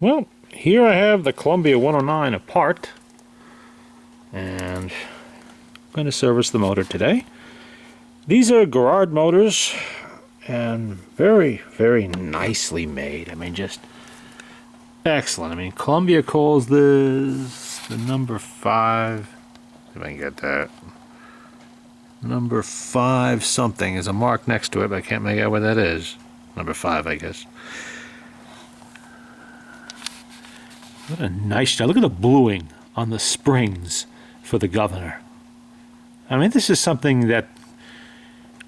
Well, here I have the Columbia 109 apart, and I'm going to service the motor today. These are Garrard motors, and very, very nicely made. I mean, just excellent. I mean, Columbia calls this the number 5. If I can get that. Number 5 something. There's a mark next to it, but I can't make out what that is. Number 5, I guess. What a nice job. Look at the bluing on the springs for the governor. I mean, this is something that,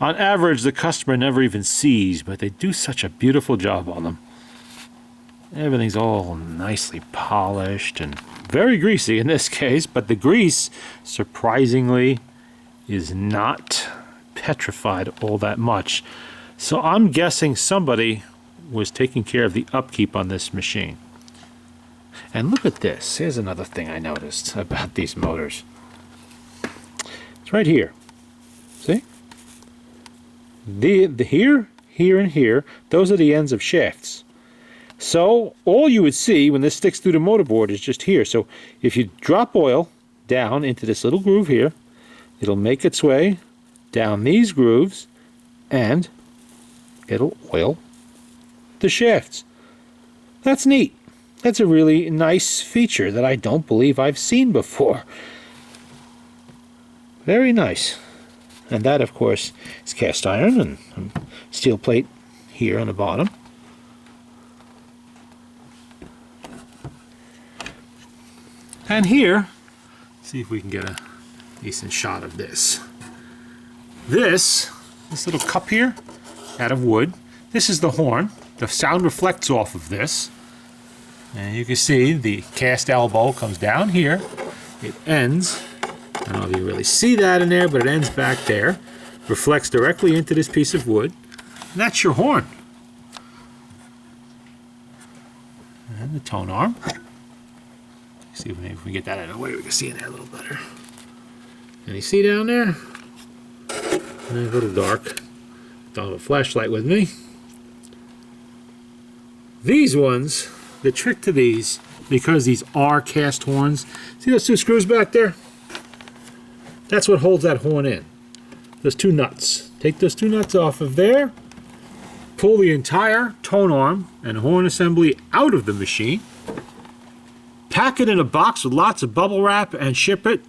on average, the customer never even sees, but they do such a beautiful job on them. Everything's all nicely polished and very greasy in this case, but the grease, surprisingly, is not petrified all that much. So I'm guessing somebody was taking care of the upkeep on this machine. And look at this. Here's another thing I noticed about these motors. It's right here. See? The here, and here, those are the ends of shafts. So all you would see when this sticks through the motorboard is just here. So if you drop oil down into this little groove here, it'll make its way down these grooves and it'll oil the shafts. That's neat. That's a really nice feature that I don't believe I've seen before. Very nice. And that, of course, is cast iron and steel plate here on the bottom. And here, see if we can get a decent shot of this. This little cup here, out of wood, this is the horn. The sound reflects off of this. And you can see the cast elbow comes down here. It ends, I don't know if you really see that in there, but it ends back there. Reflects directly into this piece of wood. And that's your horn. And the tone arm. See if maybe we can get that out of the way, we can see in there a little better. And you see down there? And a little dark. Don't have a flashlight with me. These ones, the trick to these, because these are cast horns, see those 2 screws back there? That's what holds that horn in. Those 2 nuts. Take those 2 nuts off of there, pull the entire tone arm and horn assembly out of the machine, pack it in a box with lots of bubble wrap and ship it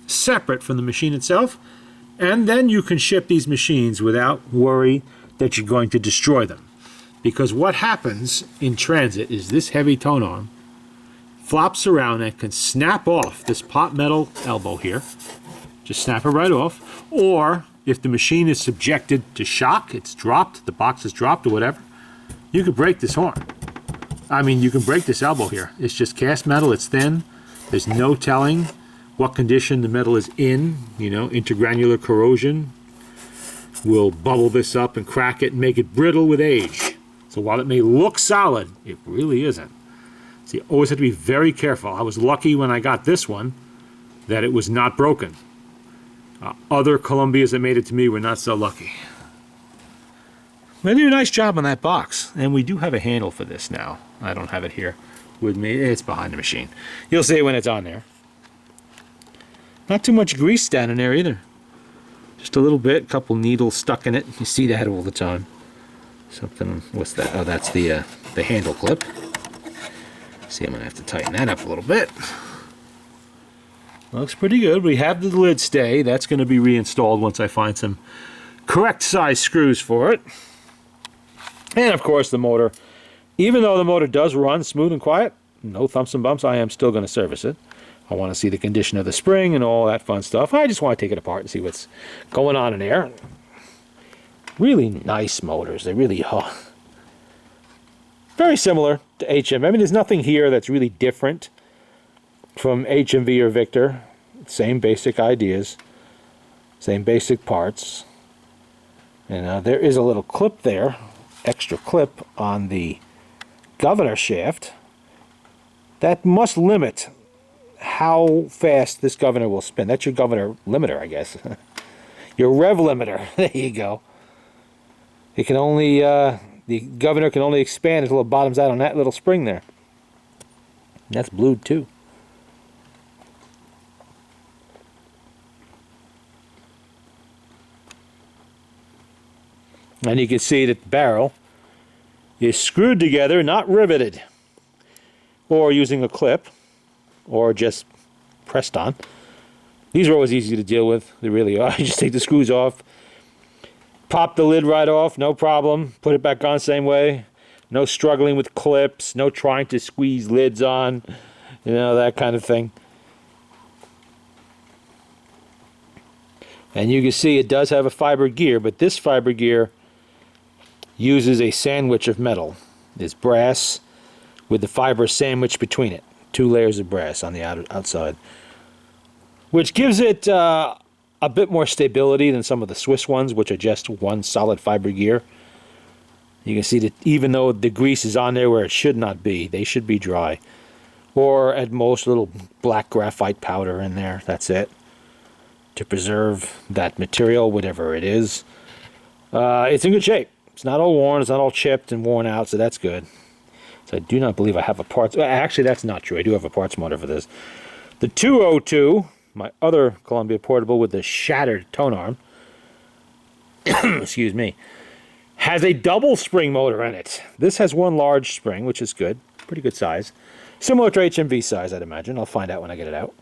separate from the machine itself, and then you can ship these machines without worry that you're going to destroy them. Because what happens in transit is this heavy tone arm flops around and can snap off this pot metal elbow here. Just snap it right off. Or if the machine is subjected to shock, it's dropped, the box is dropped or whatever, you could break this horn. I mean, you can break this elbow here. It's just cast metal, it's thin. There's no telling what condition the metal is in. You know, intergranular corrosion will bubble this up and crack it and make it brittle with age. So while it may look solid, it really isn't. So you always have to be very careful. I was lucky when I got this one that it was not broken. Other Columbias that made it to me were not so lucky. They did a nice job on that box. And we do have a handle for this now. I don't have it here with me. It's behind the machine. You'll see it when it's on there. Not too much grease down in there either. Just a little bit, a couple needles stuck in it. You see that all the time. Something, what's that? Oh, that's the handle clip. See, I'm going to have to tighten that up a little bit. Looks pretty good. We have the lid stay. That's going to be reinstalled once I find some correct size screws for it. And of course the motor, even though the motor does run smooth and quiet, no thumps and bumps, I am still going to service it. I want to see the condition of the spring and all that fun stuff. I just want to take it apart and see what's going on in there. Really nice motors. They really are. Very similar to HM. I mean, there's nothing here that's really different from HMV or Victor. Same basic ideas. Same basic parts. And there is a little clip there, extra clip on the governor shaft that must limit how fast this governor will spin. That's your governor limiter, I guess. Your rev limiter. There you go. It can only, the governor can only expand until it bottoms out on that little spring there. That's blued too. And you can see that the barrel is screwed together, not riveted, or using a clip, or just pressed on. These are always easy to deal with. They really are. You just take the screws off, pop the lid right off, no problem. Put it back on same way. No struggling with clips, no trying to squeeze lids on, you know, that kind of thing. And you can see it does have a fiber gear, but this fiber gear uses a sandwich of metal. It's brass with the fiber sandwiched between it. 2 layers of brass on the outside. Which gives it a bit more stability than some of the Swiss ones, which are just one solid fiber gear. You can see that even though the grease is on there where it should not be, they should be dry. Or at most a little black graphite powder in there, that's it. To preserve that material, whatever it is. It's in good shape. It's not all worn, it's not all chipped and worn out, so that's good. So I do not believe I have a parts... Actually, that's not true. I do have a parts motor for this. The 202, my other Columbia portable with the shattered tone arm, excuse me, has a double spring motor in it. This has one large spring, which is good. Pretty good size. Similar to HMV size, I'd imagine. I'll find out when I get it out.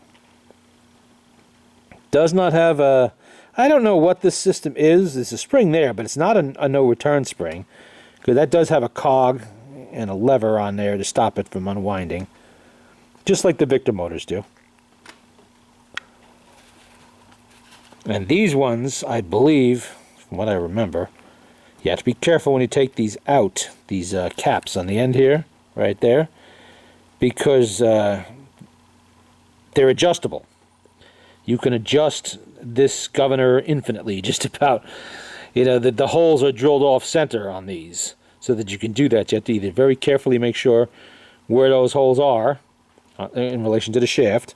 Does not have a... I don't know what this system is. There's a spring there, but it's not a no-return spring. Because that does have a cog and a lever on there to stop it from unwinding. Just like the Victor motors do. And these ones, I believe, from what I remember, you have to be careful when you take these out. These caps on the end here, right there. Because they're adjustable. You can adjust this governor infinitely, just about. You know, the holes are drilled off center on these, so that you can do that. You have to either very carefully make sure where those holes are in relation to the shaft,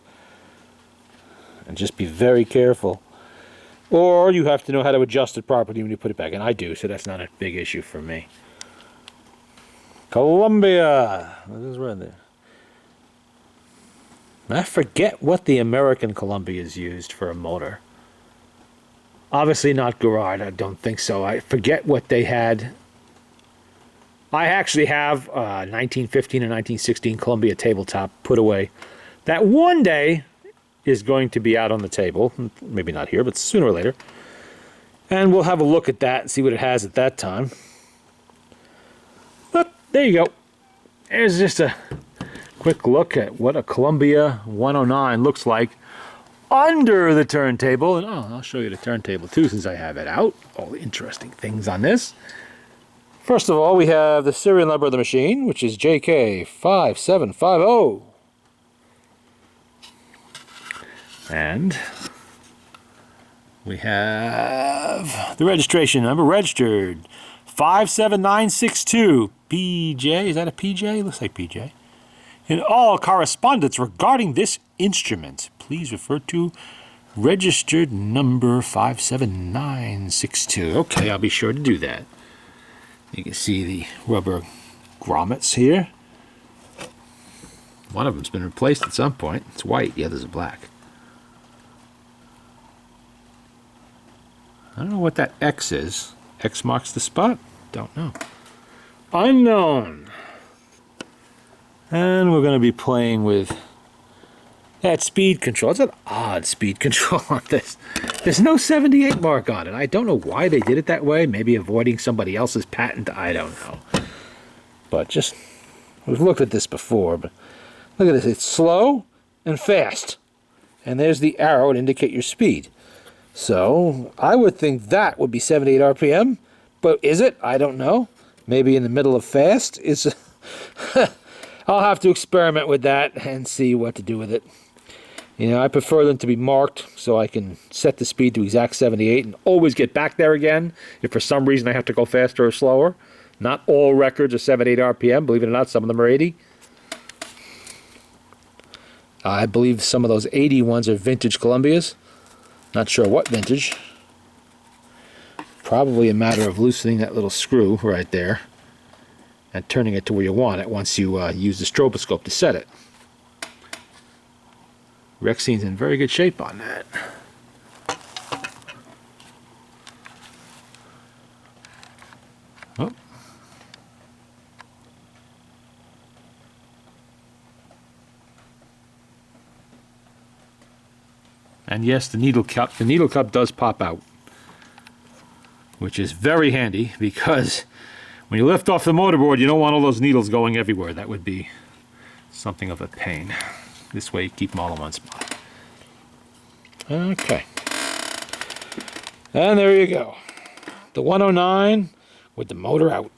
and just be very careful. Or you have to know how to adjust it properly when you put it back, and I do, so that's not a big issue for me. Columbia! This is right there. I forget what the American Columbia is used for a motor. Obviously not Garrard, I don't think so. I forget what they had. I actually have 1915 and 1916 Columbia tabletop put away. That one day is going to be out on the table. Maybe not here, but sooner or later. And we'll have a look at that and see what it has at that time. But there you go. There's just a quick look at what a Columbia 109 looks like under the turntable. And I'll show you the turntable too, since I have it out. All the interesting things on this. First of all, we have the serial number of the machine, which is JK5750. And we have the registration number, registered 57962 PJ. Is that a PJ? Looks like PJ. In all correspondence regarding this instrument, please refer to registered number 57962. Okay, I'll be sure to do that. You can see the rubber grommets here. One of them's been replaced at some point. It's white, the others are black. I don't know what that X is. X marks the spot? Don't know. Unknown. And we're going to be playing with that speed control. It's an odd speed control on this. There's no 78 mark on it. I don't know why they did it that way. Maybe avoiding somebody else's patent. I don't know. But just, we've looked at this before. But look at this. It's slow and fast. And there's the arrow to indicate your speed. So I would think that would be 78 RPM. But is it? I don't know. Maybe in the middle of fast is... I'll have to experiment with that and see what to do with it. You know, I prefer them to be marked so I can set the speed to exact 78 and always get back there again if for some reason I have to go faster or slower. Not all records are 78 RPM. Believe it or not, some of them are 80. I believe some of those 80 ones are vintage Columbias. Not sure what vintage. Probably a matter of loosening that little screw right there and turning it to where you want it once you use the stroboscope to set it. Rexine's in very good shape on that. Oh. And yes, the needle cup does pop out, which is very handy because when you lift off the motorboard, you don't want all those needles going everywhere. That would be something of a pain. This way, you keep them all in one spot. Okay. And there you go. The 109 with the motor out.